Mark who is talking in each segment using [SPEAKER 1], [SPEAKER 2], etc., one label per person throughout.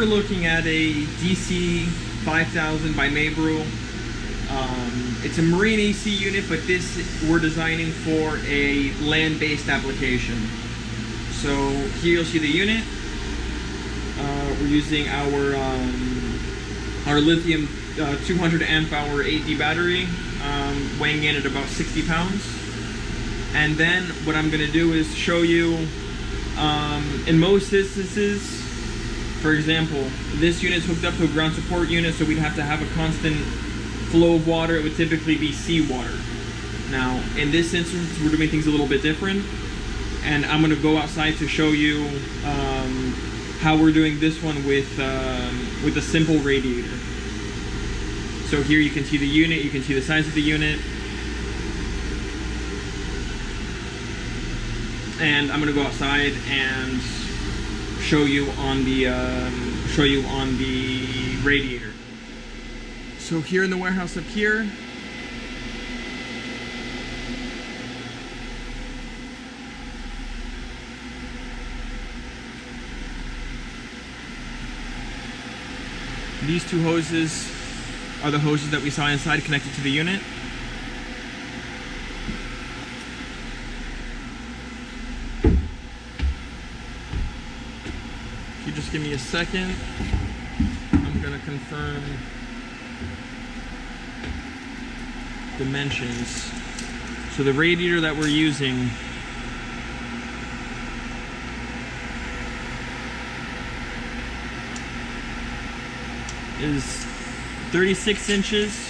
[SPEAKER 1] we're looking at a DC 5000 by Mabru. It's a marine AC unit, but this we're designing for a land-based application. So here you'll see the unit. We're using our lithium 200 amp hour 8D battery, weighing in at about 60 pounds. And then what I'm going to do is show you, in most instances, for example, this unit is hooked up to a ground support unit, so we'd have to have a constant flow of water. It would typically be seawater. Now, in this instance, we're doing things a little bit different, and I'm going to go outside to show you how we're doing this one with a simple radiator. So here you can see the unit, you can see the size of the unit, and I'm going to go outside and show you on the radiator. So here in the warehouse up here, these two hoses are the hoses that we saw inside connected to the unit. If you just give me a second, I'm going to confirm dimensions. So the radiator that we're using is 36 inches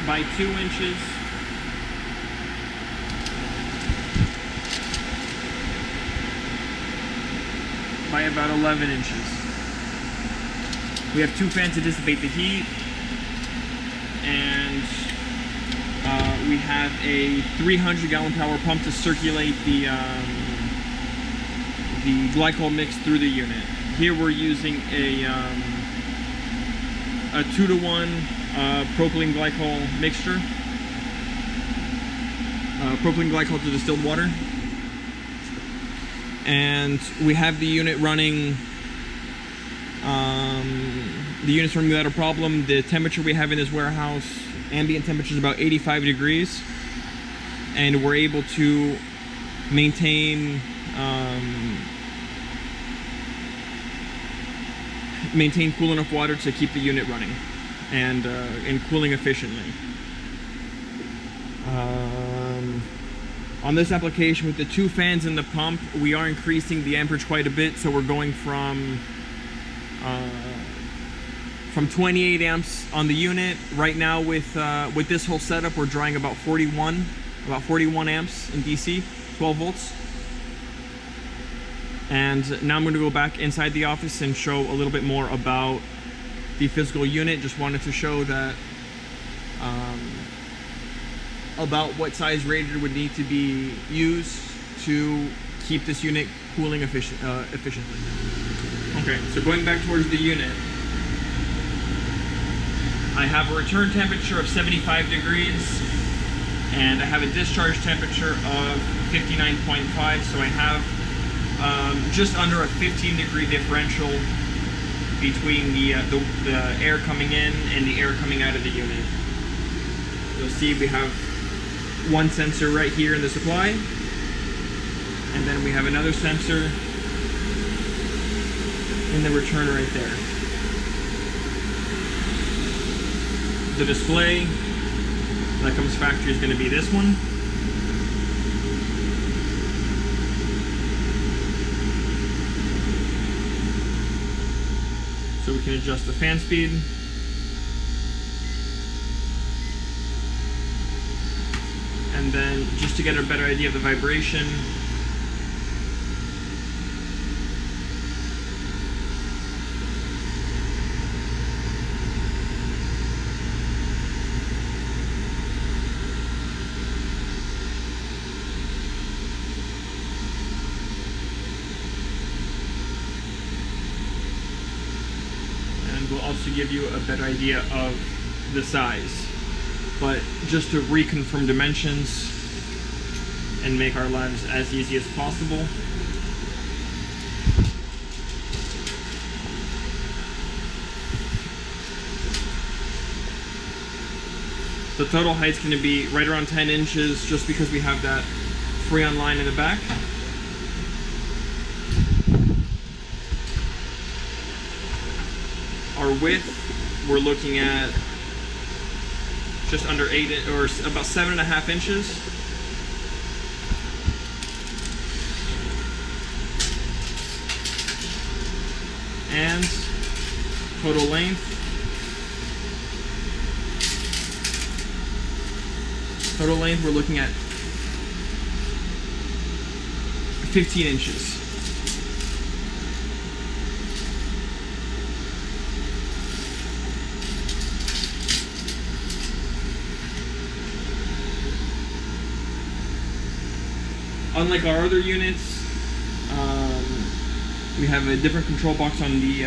[SPEAKER 1] by 2 inches by about 11 inches. We have 2 fans to dissipate the heat, and we have a 300 gallon power pump to circulate the glycol mix through the unit. Here we're using a 2-to-1 propylene glycol mixture, propylene glycol to distilled water, and we have the unit running. The unit's running without a problem. The temperature we have in this warehouse, ambient temperature, is about 85 degrees, and we're able to maintain cool enough water to keep the unit running and cooling efficiently. On this application, with the 2 fans in the pump, we are increasing the amperage quite a bit, so we're going from 28 amps on the unit. Right now with this whole setup, we're drawing about 41 amps in DC, 12 volts. And now I'm going to go back inside the office and show a little bit more about the physical unit. Just wanted to show that about what size radiator would need to be used to keep this unit cooling efficiently. Okay, so going back towards the unit, I have a return temperature of 75 degrees, and I have a discharge temperature of 59.5, so I have just under a 15-degree differential between the air coming in and the air coming out of the unit. You'll see we have one sensor right here in the supply, and then we have another sensor in the return right there. The display that comes factory is going to be this one. So we can adjust the fan speed. And then just to get a better idea of the vibration, and we'll also to give you a better idea of the size. But just to reconfirm dimensions and make our lives as easy as possible. The total height's going to be right around 10 inches just because we have that Freon line in the back. Our width, we're looking at just under 8 or about 7.5 inches. And total length. Total length, we're looking at 15 inches. Unlike our other units, we have a different control box on the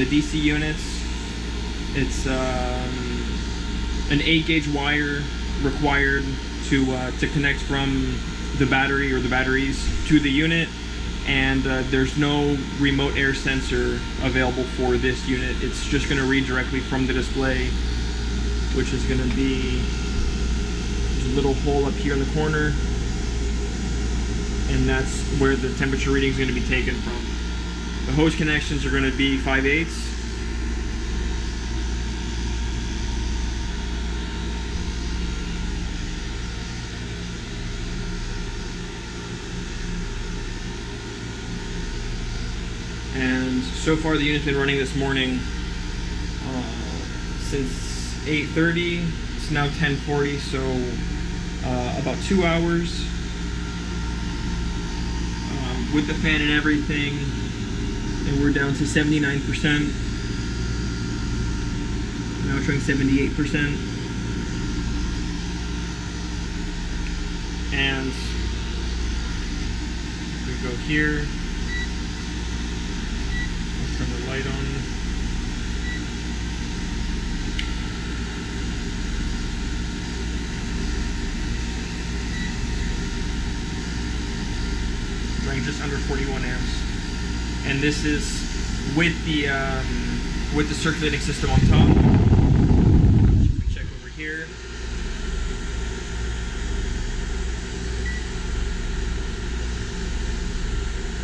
[SPEAKER 1] DC units. It's an 8-gauge wire required to connect from the battery or the batteries to the unit, and there's no remote air sensor available for this unit. It's just going to read directly from the display, which is going to be a little hole up here in the corner, and that's where the temperature reading is going to be taken from. The hose connections are going to be 5/8. And so far the unit's been running this morning since 8:30. It's now 10:40, so about 2 hours with the fan and everything, and we're down to 79%. Now it's showing 78%. And we go here. Turn the light on. Running just under 41 amps, and this is with the circulating system on top. If we check over here.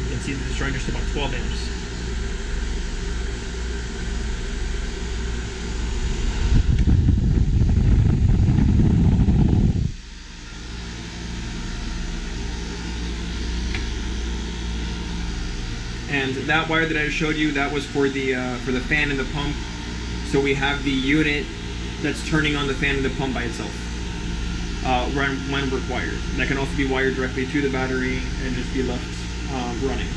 [SPEAKER 1] You can see that it's running just about 12 amps. And that wire that I showed you, that was for the fan and the pump. So we have the unit that's turning on the fan and the pump by itself when required. That can also be wired directly to the battery and just be left running.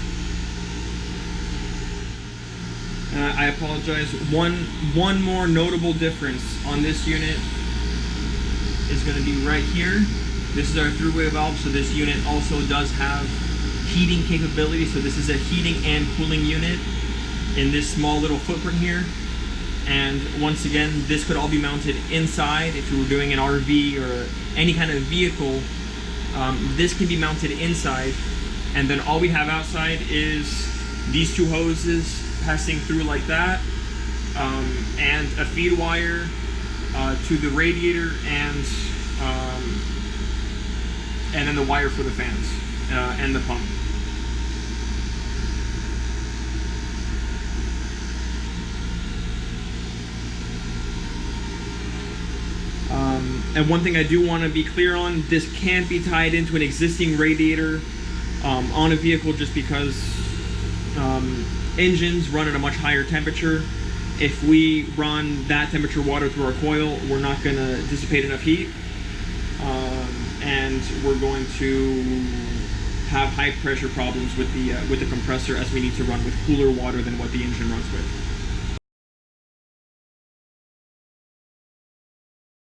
[SPEAKER 1] I apologize. One more notable difference on this unit is going to be right here. This is our through-way valve, so this unit also does have heating capability. So this is a heating and cooling unit in this small little footprint here. And once again, this could all be mounted inside. If you were doing an RV or any kind of vehicle, this can be mounted inside. And then all we have outside is these two hoses passing through like that, and a feed wire to the radiator, and then the wire for the fans and the pump. And one thing I do want to be clear on, this can't be tied into an existing radiator on a vehicle, just because engines run at a much higher temperature. If we run that temperature water through our coil, we're not going to dissipate enough heat, and we're going to have high pressure problems with the compressor, as we need to run with cooler water than what the engine runs with.